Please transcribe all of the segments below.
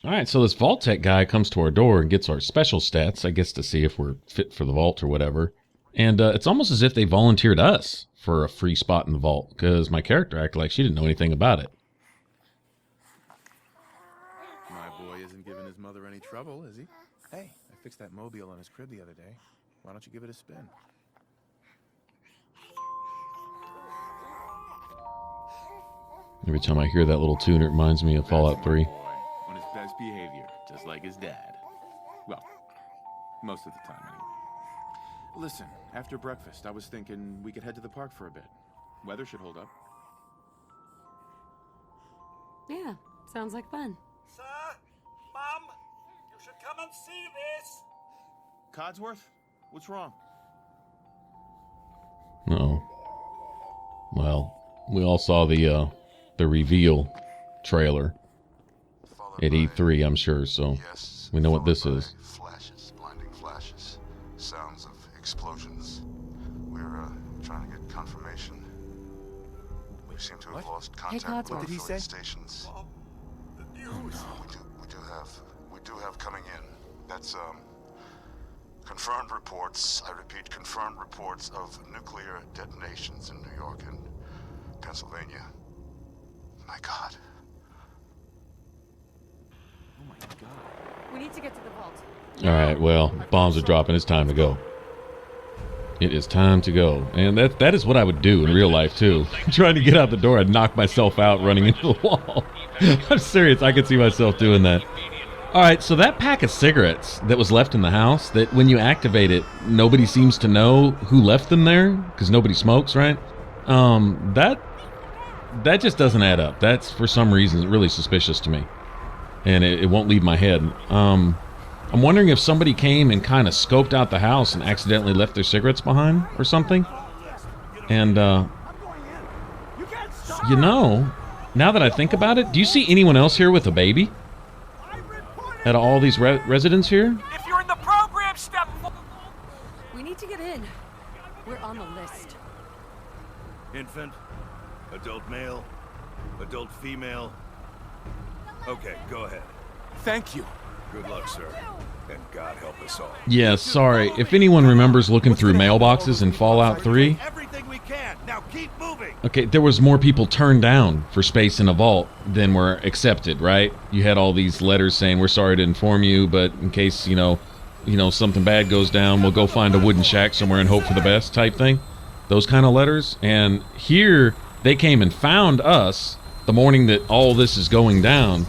Alright, so this vault tech guy comes to our door and gets our special stats, I guess to see if we're fit for the vault or whatever. And it's almost as if they volunteered us for a free spot in the vault, because my character acted like she didn't know anything about it. My boy isn't giving his mother any trouble, is he? Hey, I fixed that mobile on his crib the other day. Why don't you give it a spin? Every time I hear that little tune, it reminds me of Fallout 3. Boy, on his best behavior, just like his dad. Well, most of the time, anyway. Listen, after breakfast, I was thinking we could head to the park for a bit. Weather should hold up. Yeah, sounds like fun. Sir, Mom, you should come and see this. Codsworth, what's wrong? Uh-oh. Well, we all saw the reveal trailer at E3, I'm sure, so we know what this is. Flashes, blinding flashes, sounds of explosions. We're trying to get confirmation. We seem to have lost contact with Codsworth. our What did he say? affiliate stations. Mom, the news. We do have coming in. That's confirmed reports. I repeat, confirmed reports of nuclear detonations in New York and Pennsylvania. My God. Oh my god. We need to get to the vault. Alright, well, bombs are dropping. It's time to go. It is time to go. And that is what I would do in real life, too. Trying to get out the door, I'd knock myself out running into the wall. I'm serious. I could see myself doing that. Alright, so that pack of cigarettes that was left in the house, that when you activate it, nobody seems to know who left them there, because nobody smokes, right? That just doesn't add up. That's, for some reason, really suspicious to me. And it won't leave my head. I'm wondering if somebody came and kind of scoped out the house and accidentally left their cigarettes behind or something. And, you know, now that I think about it, do you see anyone else here with a baby? Out of all these residents here? If you're in the program, step. We need to get in. We're on the list. Infant, adult male, adult female. Okay, go ahead. Thank you. Good luck, sir. And God help us all. Yeah, sorry. If anyone remembers looking through mailboxes in Fallout 3, Everything we can. Now keep moving. okay, there was more people turned down for space in a vault than were accepted, right? You had all these letters saying, we're sorry to inform you, but in case, you know, something bad goes down, we'll go find a wooden shack somewhere and hope for the best type thing. Those kind of letters. And here, they came and found us the morning that all this is going down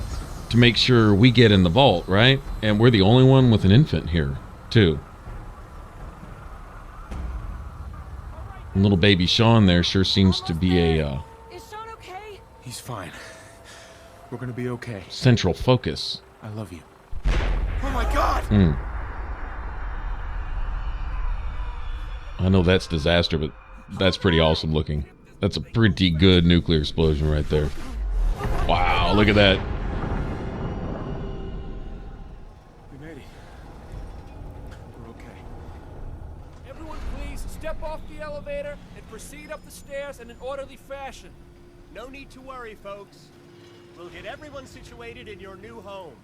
to make sure we get in the vault, right? And we're the only one with an infant here, too. And little baby Sean there sure seems to be a Is Sean okay? He's fine. We're gonna be okay. central focus. I love you. Oh my god! I know that's disaster, but that's pretty awesome looking. That's a pretty good nuclear explosion right there. Wow, look at that. We made it. We're okay. Everyone, please step off the elevator and proceed up the stairs in an orderly fashion. No need to worry, folks. We'll get everyone situated in your new home.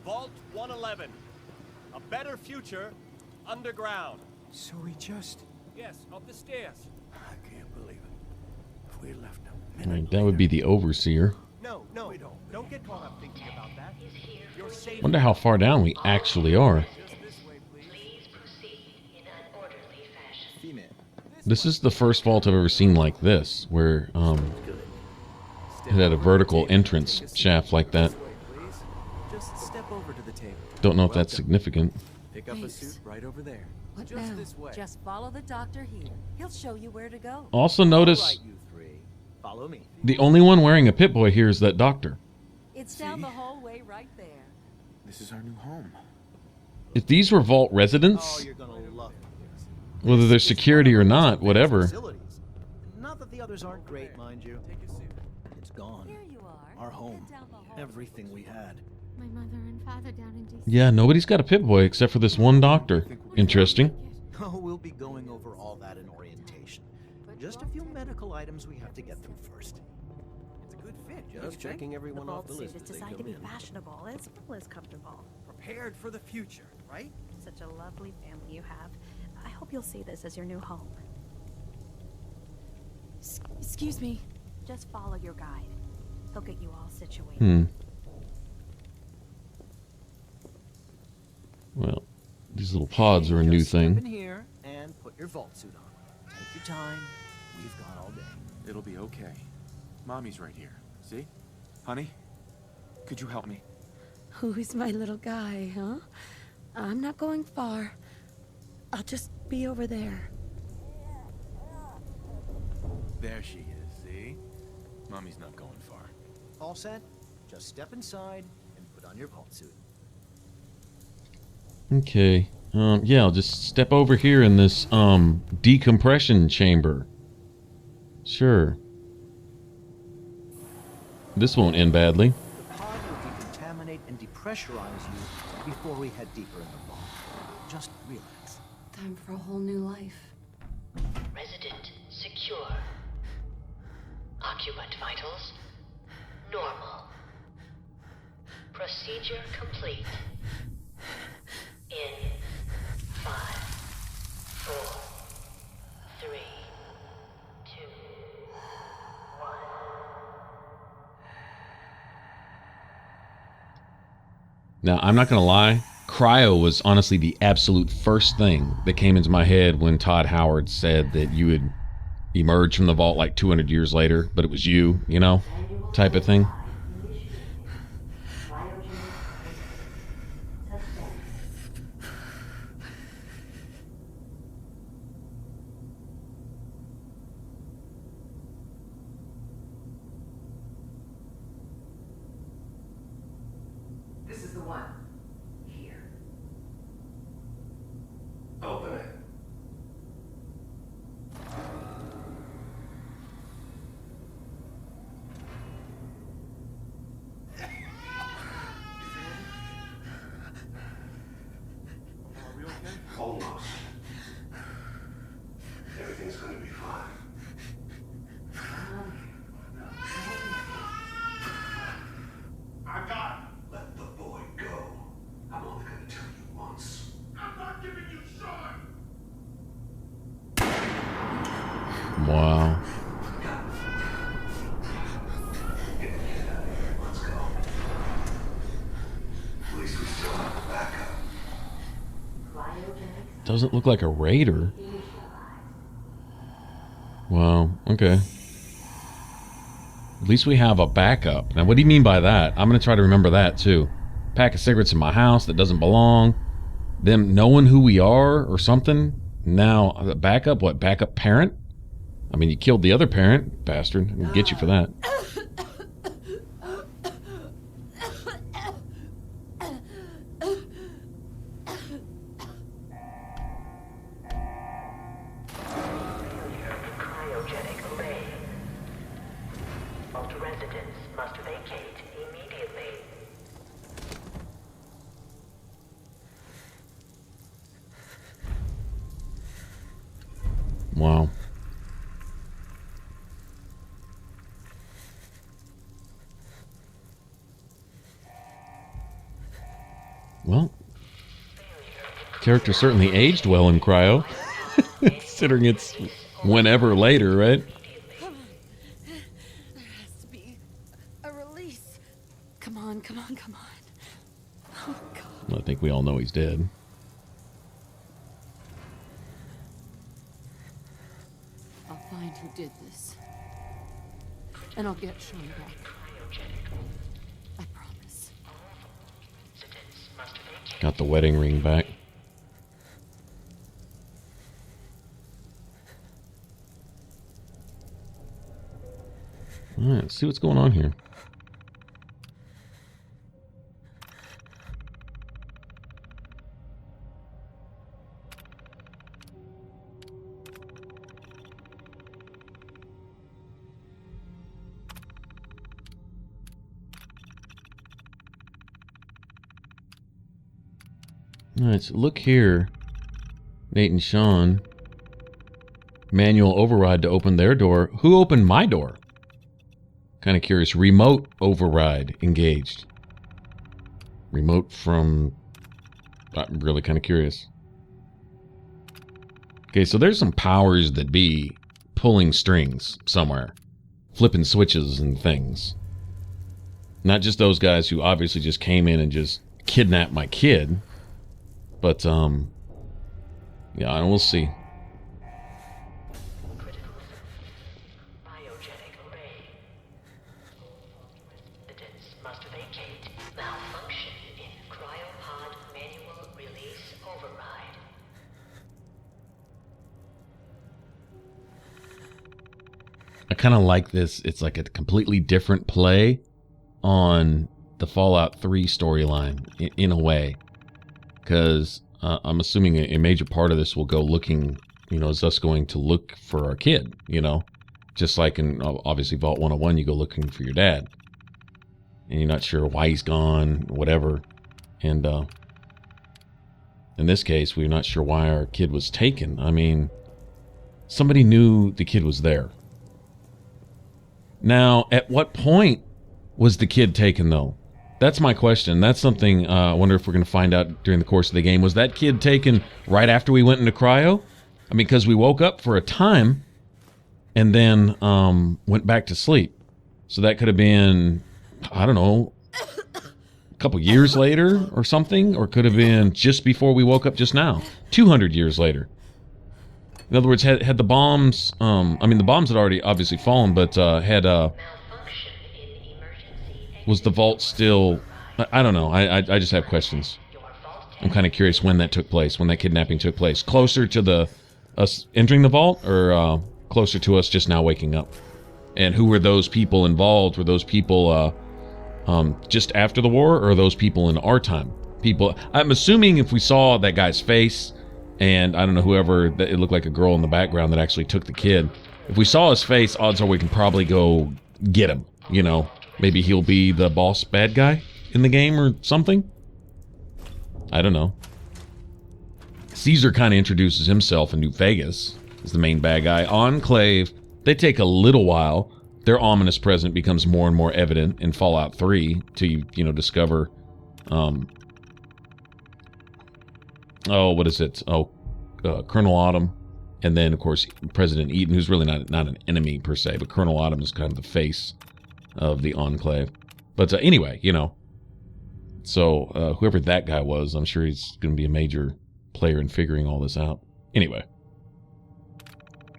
Vault 111. A better future underground. So we just... Yes, up the stairs. I can't believe it. If we had left a Right, minute that would be the overseer. No, don't get caught up thinking about that. You're safe. Wonder how far down we actually are. Just this way, please. This is the first vault I've ever seen like this, where it had a vertical entrance shaft like that. This way, please. Just step over to the table. Don't know if that's significant. Pick up a Thanks. suit right over there. What Just now? this way. Just follow the doctor here. He'll show you where to go. Also All notice right, you three. Follow me. the only one wearing a Pip-Boy here is that doctor. It's down the hallway right there. This is our new home. If these were vault Oh, residents, you're gonna love it. whether they're security or not, whatever. Facilities. Not that the others aren't great, mind you. Take a seat. It's gone. Here you are. Our home. Down the hall. Everything we had. My mother and father down in DC. Yeah, nobody's got a Pip-Boy except for this one doctor. Interesting. Oh, we'll be going over all that in orientation. Just a few medical items we have to get through first. It's a good fit. Just checking everyone off the vault list suit is as they designed to come be in. fashionable as well as comfortable. Prepared for the future, right? Such a lovely family you have. I hope you'll see this as your new home. Excuse me. Just follow your guide. He'll get you all situated. Well, these little pods are a new Just step in thing. here and put your vault suit on. Take your time. We've got all day. It'll be okay. Mommy's right here. See? Honey? Could you help me? Who's my little guy, huh? I'm not going far. I'll just be over there. There she is, see? Mommy's not going far. All set? Just step inside and put on your vault suit. Okay. Yeah, I'll just step over here in this decompression chamber. Sure. This won't end badly. The pod will decontaminate and depressurize you before we head deeper in the vault. Just relax. Time for a whole new life. Resident secure. Occupant vitals normal. Procedure complete. In 5, 4, 3, 2, 1. Now, I'm not going to lie. Cryo was honestly the absolute first thing that came into my head when Todd Howard said that you would emerge from the vault like 200 years later, but it was you, you know, type of thing. This is the one. Here. Open it. Almost. Everything's gonna be fine. I got it. Let the boy go. I'm only gonna tell you once. I'm not giving you Sean! Wow. Get the kid out of here. Let's go. At least we still have a backup. Doesn't look like a raider. Wow, okay. At least we have a backup. Now, what do you mean by that? I'm going to try to remember that, too. Pack of cigarettes in my house that doesn't belong. Them knowing who we are or something. Now, the backup? What, backup parent? I mean, you killed the other parent, bastard. I can get you for that. Cryogenic array. Vault residents must vacate immediately. Wow. Well, character certainly aged well in Cryo, considering it's whenever later, right? Come on. There has to be a release. Come on, come on, come on. Oh, God. I think we all know he's dead. I'll find who did this. And I'll get Sean back. I promise. Got the wedding ring back. All right, let's see what's going on here. All right, so look here. Nate and Sean. Manual override to open their door. Who opened my door? Kind of curious. Remote override engaged. Remote from... I'm really kind of curious. Okay, so there's some powers that be pulling strings somewhere. Flipping switches and things. Not just those guys who obviously just came in and just kidnapped my kid. But, yeah, we'll see. Cryogenic array. Residents must vacate. Malfunction in cryopod manual release override. I kind of like this. It's like a completely different play on the Fallout 3 storyline in a way. Because I'm assuming a major part of this will go looking, you know, is us going to look for our kid, you know. Just like in, obviously, Vault 101, you go looking for your dad. And you're not sure why he's gone, whatever. And in this case, we're not sure why our kid was taken. I mean, somebody knew the kid was there. Now, at what point was the kid taken, though? That's my question. That's something I wonder if we're going to find out during the course of the game. Was that kid taken right after we went into cryo? I mean, because we woke up for a time and then went back to sleep. So that could have been, I don't know, a couple years later or something. Or could have been just before we woke up just now. 200 years later. In other words, had the bombs, I mean, the bombs had already obviously fallen, but was the vault still, I don't know, I just have questions. I'm kind of curious when that took place, when that kidnapping took place. Closer to us entering the vault, or closer to us just now waking up? And who were those people involved? Were those people just after the war, or are those people in our time? People, I'm assuming if we saw that guy's face, and I don't know, whoever, it looked like a girl in the background that actually took the kid. If we saw his face, odds are we can probably go get him, you know. Maybe he'll be the boss bad guy in the game or something. I don't know. Caesar kind of introduces himself in New Vegas as the main bad guy. Enclave, they take a little while. Their ominous presence becomes more and more evident in Fallout 3 to, you know, discover, what is it? Colonel Autumn. And then, of course, President Eaton, who's really not an enemy per se, but Colonel Autumn is kind of the face of the Enclave. But anyway, you know. So, whoever that guy was, I'm sure he's going to be a major player in figuring all this out. Anyway.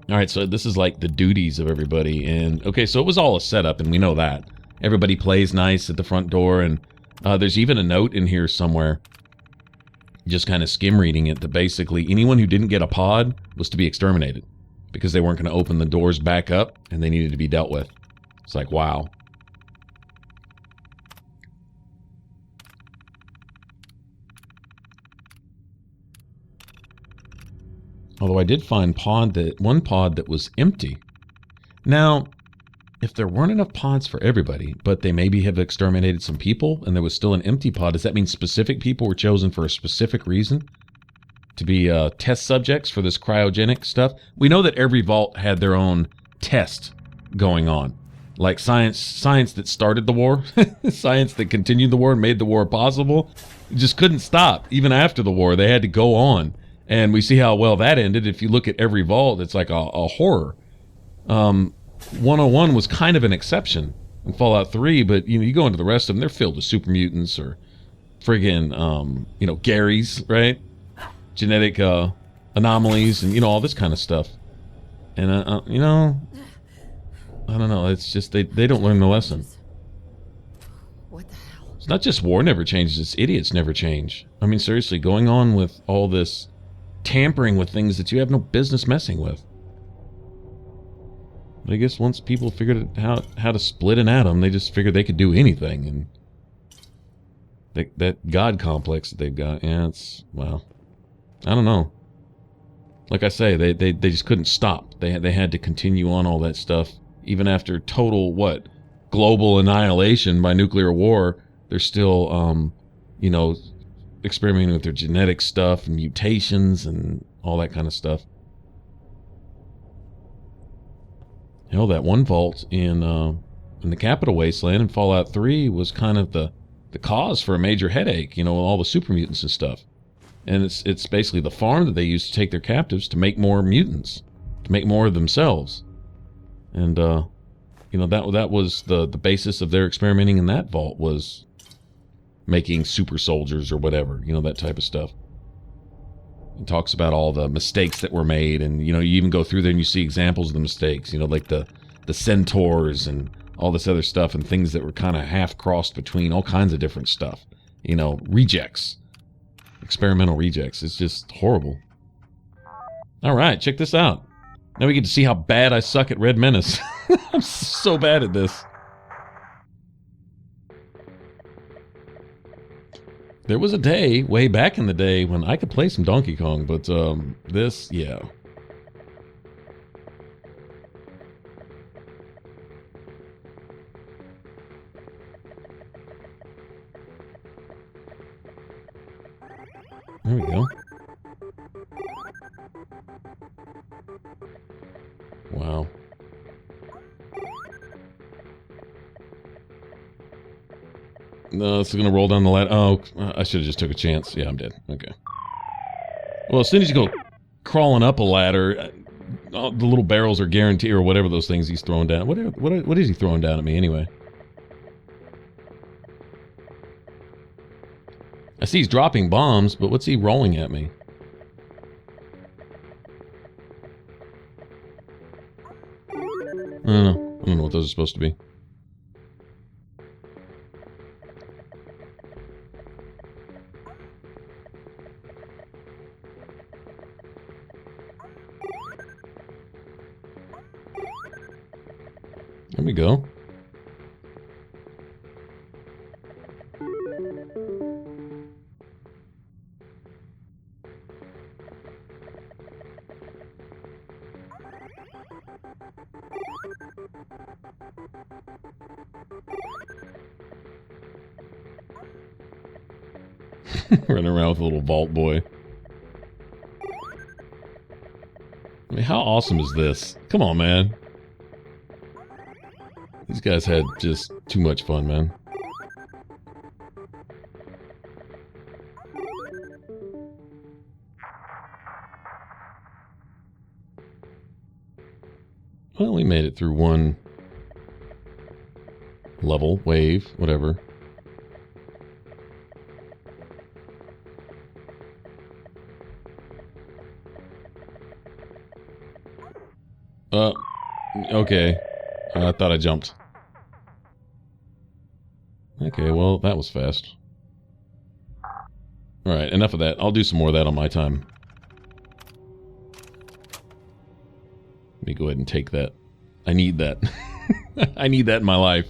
Alright, so this is like the duties of everybody. And, okay, so it was all a setup, and we know that. Everybody plays nice at the front door, and there's even a note in here somewhere, just kind of skim reading it, that basically anyone who didn't get a pod was to be exterminated because they weren't going to open the doors back up and they needed to be dealt with. It's like, wow. Although I did find one pod that was empty. Now, if there weren't enough pods for everybody, but they maybe have exterminated some people and there was still an empty pod, does that mean specific people were chosen for a specific reason? To be test subjects for this cryogenic stuff? We know that every vault had their own test going on. Like science that started the war, science that continued the war and made the war possible, just couldn't stop. Even after the war, they had to go on. And we see how well that ended. If you look at every vault, it's like a horror. 101 was kind of an exception in Fallout 3, but you know, you go into the rest of them, they're filled with super mutants or friggin', you know, Garys, right? Genetic anomalies and, you know, all this kind of stuff. And, you know, I don't know. It's just they don't learn the lesson. What the hell? It's not just war never changes, it's idiots never change. I mean, seriously, going on with all this tampering with things that you have no business messing with. But I guess once people figured out how to split an atom, they just figured they could do anything. And that God complex that they've got, yeah, it's, well, I don't know. Like I say, they just couldn't stop. They had to continue on all that stuff. Even after total, global annihilation by nuclear war, they're still, you know, experimenting with their genetic stuff and mutations and all that kind of stuff. Hell, that one vault in And the Capital Wasteland in Fallout 3 was kind of the cause for a major headache, you know, all the super mutants and stuff. And it's basically the farm that they used to take their captives to make more mutants, to make more of themselves. And, you know, that was the basis of their experimenting in that vault, was making super soldiers or whatever, you know, that type of stuff. It talks about all the mistakes that were made, and, you know, you even go through there and you see examples of the mistakes, you know, like the centaurs and all this other stuff, and things that were kind of half crossed between all kinds of different stuff. You know, rejects. Experimental rejects. It's just horrible. Alright, check this out. Now we get to see how bad I suck at Red Menace. I'm so bad at this. There was a day, way back in the day, when I could play some Donkey Kong, but this, yeah. There we go. Wow. No, it's gonna roll down the ladder. Oh, I should have just took a chance. Yeah, I'm dead. Okay. Well, as soon as you go crawling up a ladder, the little barrels are guaranteed, or whatever those things he's throwing down. What is he throwing down at me anyway? I see he's dropping bombs, but what's he rolling at me? I don't know. I don't know what those are supposed to be. There we go. Running around with a little vault boy. I mean, how awesome is this? Come on, man. These guys had just too much fun, man. Well, we made it through one level, wave, whatever. Okay. I thought I jumped. Okay, well, that was fast. Alright, enough of that. I'll do some more of that on my time. Let me go ahead and take that. I need that. I need that in my life.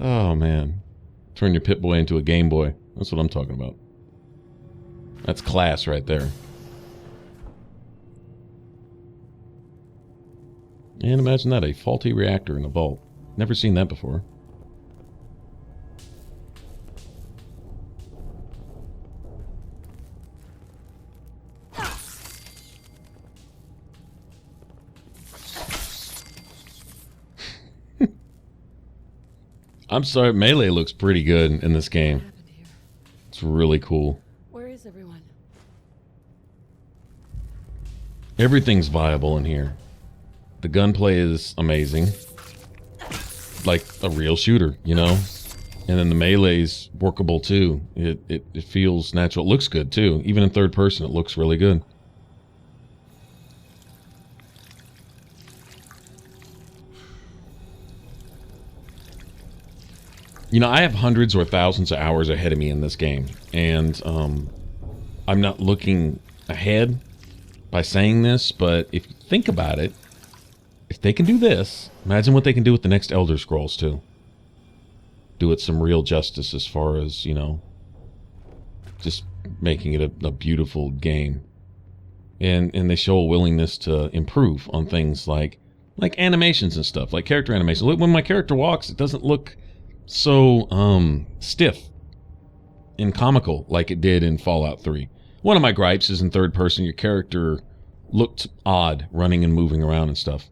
Oh, man. Turn your Pip-Boy into a Game Boy. That's what I'm talking about. That's class right there. And imagine that, a faulty reactor in a vault. Never seen that before. I'm sorry, melee looks pretty good in this game. It's really cool. Where is everyone? Everything's viable in here. The gunplay is amazing. Like a real shooter, you know? And then the melee's workable too. It feels natural. It looks good too. Even in third person, it looks really good. You know, I have hundreds or thousands of hours ahead of me in this game. And I'm not looking ahead by saying this, but if you think about it, if they can do this, imagine what they can do with the next Elder Scrolls too. Do it some real justice as far as, you know, just making it a beautiful game. And they show a willingness to improve on things like animations and stuff, like character animation. When my character walks, it doesn't look so stiff and comical like it did in Fallout 3. One of my gripes is in third person, your character looked odd running and moving around and stuff.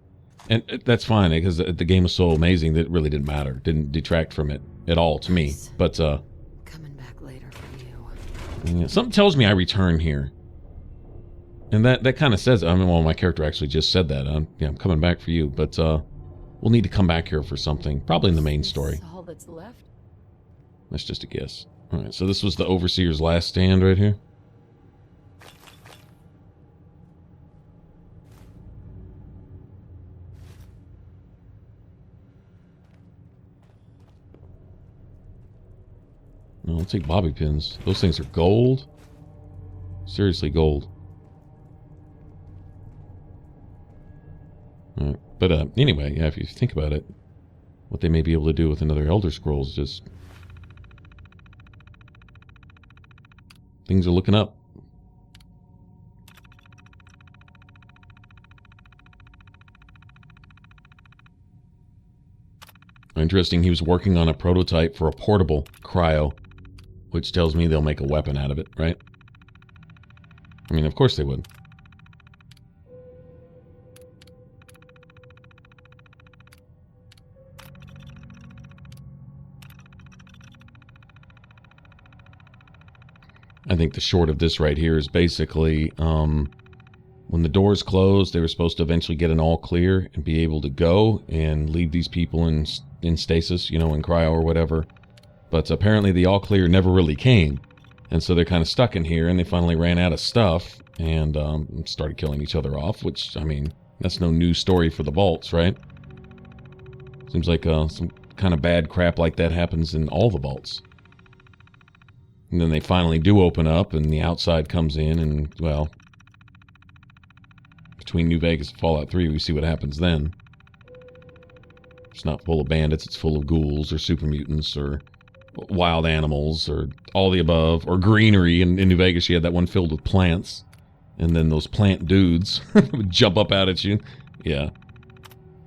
And that's fine, because the game was so amazing that it really didn't matter. Didn't detract from it at all to me. But, Coming back later for you. yeah, something tells me I return here. And that kind of says, I mean, well, my character actually just said that. I'm coming back for you, but we'll need to come back here for something, probably in the main story. That's all that's left? That's just a guess. All right, so this was the Overseer's last stand right here. No, I'll take bobby pins. Those things are gold. Seriously, gold. All right. But anyway, yeah, if you think about it, what they may be able to do with another Elder Scrolls, just things are looking up. Interesting, he was working on a prototype for a portable cryo, which tells me they'll make a weapon out of it, right? I mean, of course they would. I think the short of this right here is basically when the doors closed, they were supposed to eventually get an all clear and be able to go and leave these people in stasis, you know, in cryo or whatever. But apparently the all clear never really came. And so they're kind of stuck in here, and they finally ran out of stuff and started killing each other off, which, I mean, that's no new story for the vaults, right? Seems like some kind of bad crap like that happens in all the vaults. And then they finally do open up, and the outside comes in, and, well, between New Vegas and Fallout 3, we see what happens then. It's not full of bandits, it's full of ghouls, or super mutants, or wild animals, or all the above, or greenery. In New Vegas, you had that one filled with plants, and then those plant dudes would jump up out at you. Yeah.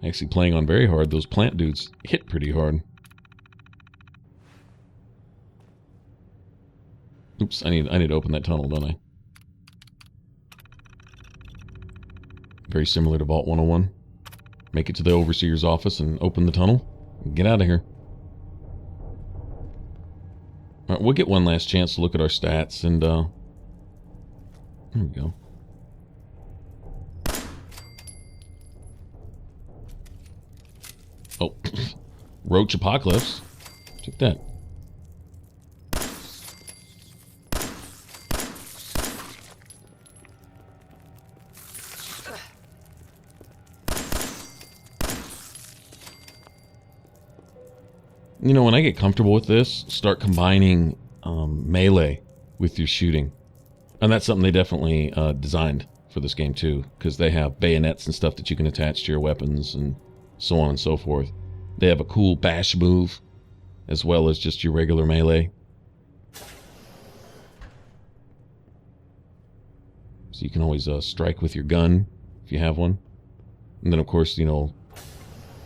Actually, playing on very hard, those plant dudes hit pretty hard. Oops, I need to open that tunnel, don't I? Very similar to Vault 101. Make it to the Overseer's office and open the tunnel. And get out of here. Alright, we'll get one last chance to look at our stats, and there we go. Oh, Roach Apocalypse. Check that. You know, when I get comfortable with this, start combining melee with your shooting. And that's something they definitely designed for this game too, because they have bayonets and stuff that you can attach to your weapons and so on and so forth. They have a cool bash move, as well as just your regular melee. So you can always strike with your gun, if you have one. And then, of course, you know,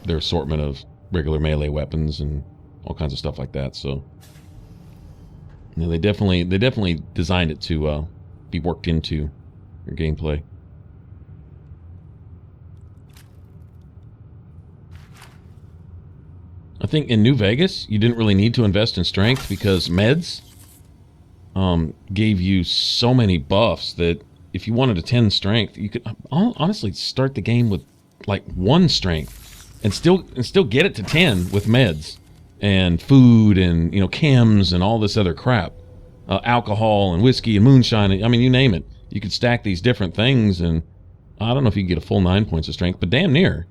their assortment of regular melee weapons and all kinds of stuff like that. So you know, they definitely designed it to be worked into your gameplay. I think in New Vegas you didn't really need to invest in strength because meds gave you so many buffs that if you wanted a 10 strength, you could honestly start the game with like 1 strength and still get it to 10 with meds and food and, you know, chems and all this other crap, alcohol and whiskey and moonshine. I mean, you name it. You could stack these different things, and I don't know if you could get a full 9 points of strength, but damn near.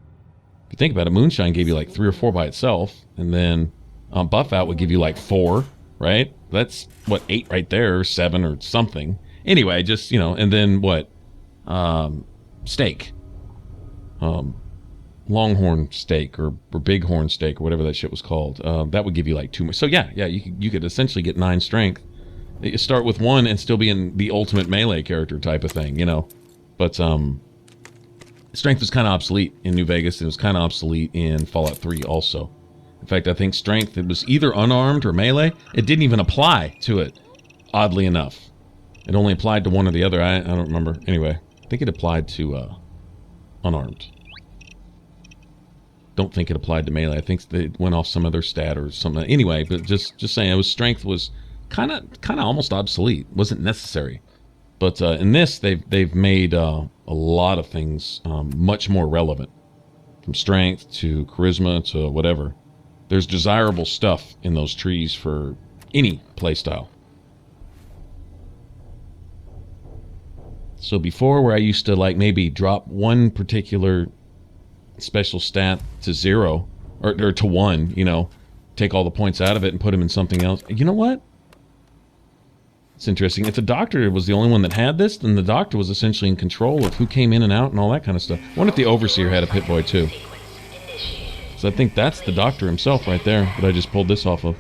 If you think about it, moonshine gave you like 3 or 4 by itself, and then buff out would give you like 4, right? That's what, 8 right there, or 7 or something. Anyway, just, you know, and then what? Steak. Longhorn steak or bighorn steak or whatever that shit was called. That would give you like 2 more. So yeah, you could essentially get 9 strength. You start with 1 and still be in the ultimate melee character type of thing, you know. But strength was kind of obsolete in New Vegas. It was kind of obsolete in Fallout 3 also. In fact, I think strength, it was either unarmed or melee. It didn't even apply to it, oddly enough. It only applied to one or the other. I don't remember. Anyway, I think it applied to unarmed. don't think it applied to melee. I think they went off some other stat or something. Anyway, but just saying, it was strength was kind of almost obsolete. Wasn't necessary. But in this, they've made a lot of things much more relevant, from strength to charisma to whatever. There's desirable stuff in those trees for any playstyle. So before, where I used to like maybe drop one particular special stat to 0 or to 1, you know, take all the points out of it and put them in something else. You know what? It's interesting. If the doctor was the only one that had this, then the doctor was essentially in control of who came in and out and all that kind of stuff. I wonder if the overseer had a pit boy too. So I think that's the doctor himself right there that I just pulled this off of.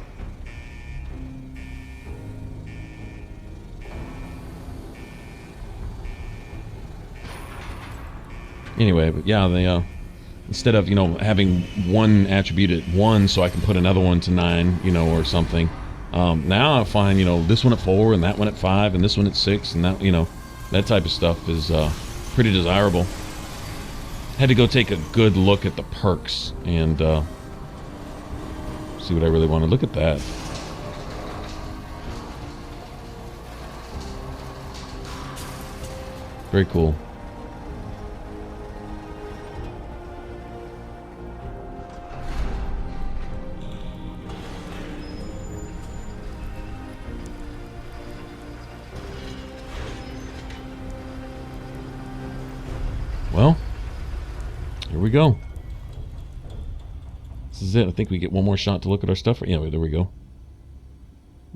Anyway, but yeah, they instead of, you know, having one attribute at 1 so I can put another one to 9, you know, or something. Now I find, you know, this one at 4 and that one at 5 and this one at 6 and that, you know, that type of stuff is pretty desirable. Had to go take a good look at the perks and see what I really want to look at that. Very cool. Well, here we go. This is it. I think we get one more shot to look at our stuff. Yeah, there we go.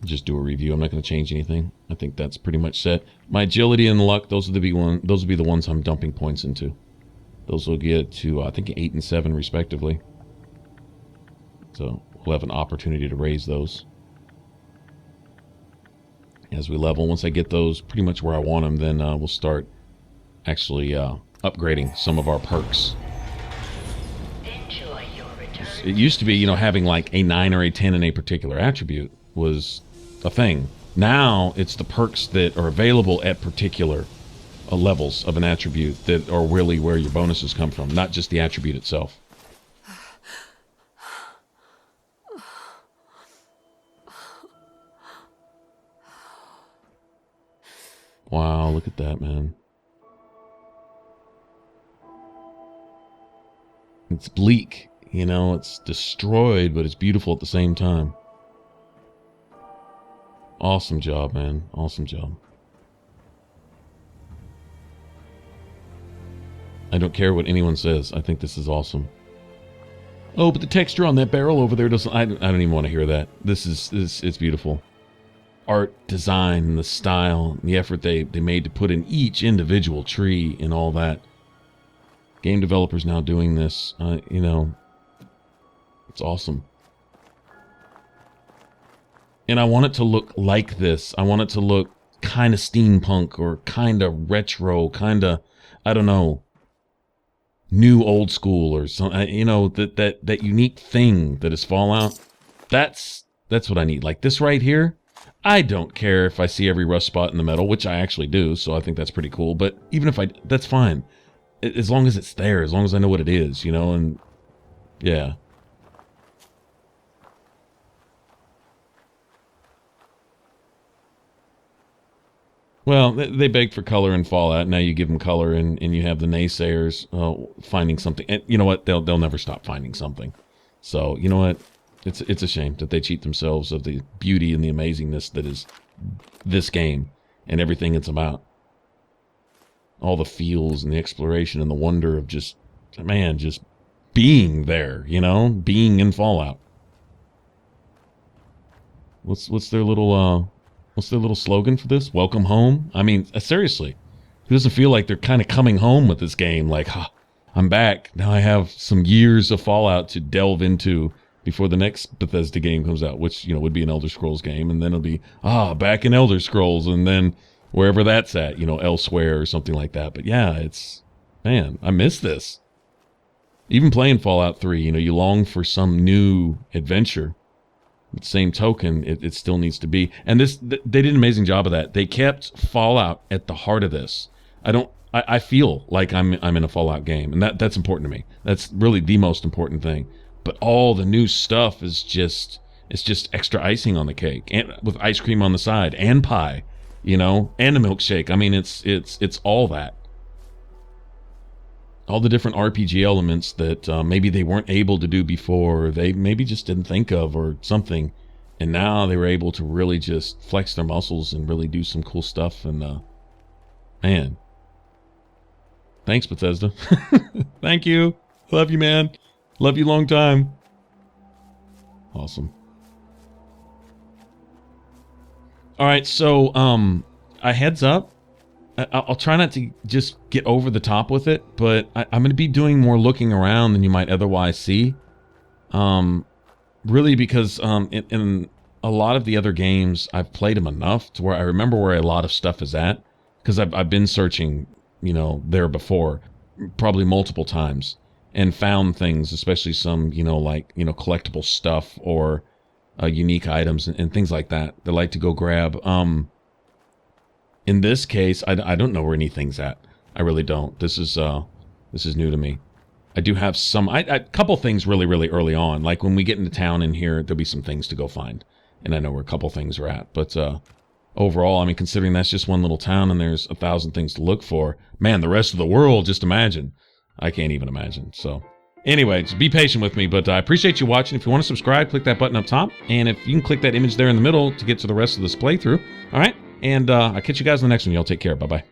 Just do a review. I'm not going to change anything. I think that's pretty much set. My agility and luck, those will be the ones I'm dumping points into. Those will get to, I think, 8 and 7 respectively. So we'll have an opportunity to raise those as we level. Once I get those pretty much where I want them, then we'll start actually upgrading some of our perks. Enjoy your return. It used to be, you know, having like a 9 or a 10 in a particular attribute was a thing. Now it's the perks that are available at particular levels of an attribute that are really where your bonuses come from, not just the attribute itself. Wow, look at that, man. It's bleak, you know, it's destroyed, but it's beautiful at the same time. Awesome job, man. Awesome job. I don't care what anyone says. I think this is awesome. Oh, but the texture on that barrel over there doesn't... I don't even want to hear that. It's beautiful. Art, design, the style, the effort they made to put in each individual tree and all that. Game developers now doing this, you know, it's awesome. And I want it to look like this. I want it to look kind of steampunk or kind of retro, kind of, I don't know, new old school or something. You know, that unique thing that is Fallout. That's what I need. Like this right here. I don't care if I see every rust spot in the metal, which I actually do, so I think that's pretty cool. But even if that's fine. As long as it's there, as long as I know what it is, you know, and yeah. Well, they begged for color in Fallout. Now you give them color, and you have the naysayers finding something. And you know what? They'll never stop finding something. So you know what? It's a shame that they cheat themselves of the beauty and the amazingness that is this game and everything it's about. All the feels and the exploration and the wonder of just, man, just being there, you know, being in Fallout. What's their little slogan for this? Welcome home. I mean, seriously, who doesn't feel like they're kind of coming home with this game? Like, I'm back now. I have some years of Fallout to delve into before the next Bethesda game comes out, which, you know, would be an Elder Scrolls game, and then it'll be back in Elder Scrolls, and then wherever that's at, you know, elsewhere or something like that. But yeah, it's, man, I miss this. Even playing Fallout 3, you know, you long for some new adventure. At the same token, it still needs to be. And they did an amazing job of that. They kept Fallout at the heart of this. I don't I feel like I'm in a Fallout game, and that's important to me. That's really the most important thing. But all the new stuff is just extra icing on the cake, and with ice cream on the side, and pie, you know, and a milkshake. I mean, it's all that. All the different RPG elements that maybe they weren't able to do before, or they maybe just didn't think of, or something, and now they were able to really just flex their muscles and really do some cool stuff. And man, thanks, Bethesda. Thank you. Love you, man. Love you long time. Awesome. All right, so a heads up. I'll try not to just get over the top with it, but I'm going to be doing more looking around than you might otherwise see. Really, because in a lot of the other games, I've played them enough to where I remember where a lot of stuff is at, because I've been searching, you know, there before, probably multiple times, and found things, especially some, you know, like, you know, collectible stuff or unique items and things like that I like to go grab. In this case, I don't know where anything's at. I really don't. This is new to me. I do have some, a couple things really early on. Like when we get into town in here, there'll be some things to go find, and I know where a couple things are at. But overall, I mean, considering that's just one little town and there's 1,000 things to look for, man, the rest of the world, just imagine. I can't even imagine. So anyway, just be patient with me. But I appreciate you watching. If you want to subscribe, click that button up top, and if you can click that image there in the middle to get to the rest of this playthrough. All right. And I'll catch you guys in the next one. Y'all take care. Bye-bye.